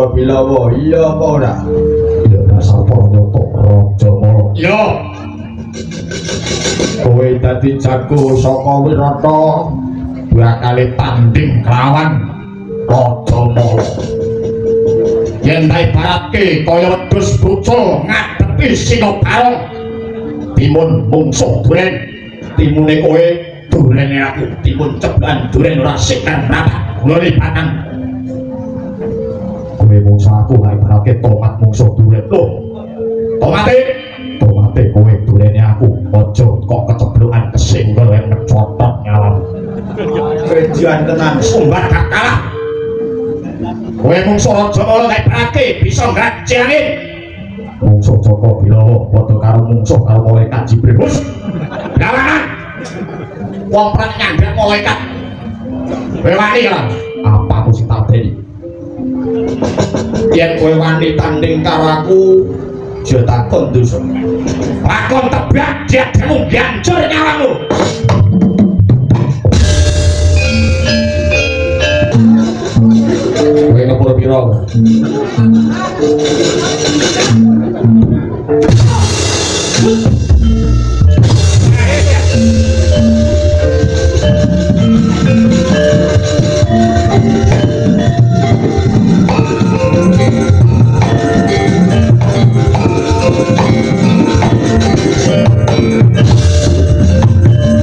Joko Bilawa iya apa ora? Ya dasar para nyoto Raja Mala. Iya. Kowe dadi jago saka Wirata bakale tanding kelawan Raja Mala. Yen ta ibaratke kaya wedhus bucul ngadepi Sinobara timun mungsuh duren timune kowe durene aku timun ceblan duren ora sekan rapat ngene patang Kowe mungsuh aku ha ibaratke tomat mungsuh duren. lho tomate kowe durene aku aja kok keceblokan kesinggol yang ngecotot nyalam. kejian tenan sumbat gak kalah kowe mungsuh Raja Mala nek ibarake bisa ngracik angin Mungsuh Joko Bilawa padha karo mungsuh karo malaikat Jibril. Hus lawanan wong perang nyandrak malaikat kowe wani ya Apa aku sing tadeni? yen kowe wani tanding karo aku aja takon dosa lakon tebak diademu gancur nyawamu Kowe ngepur pira?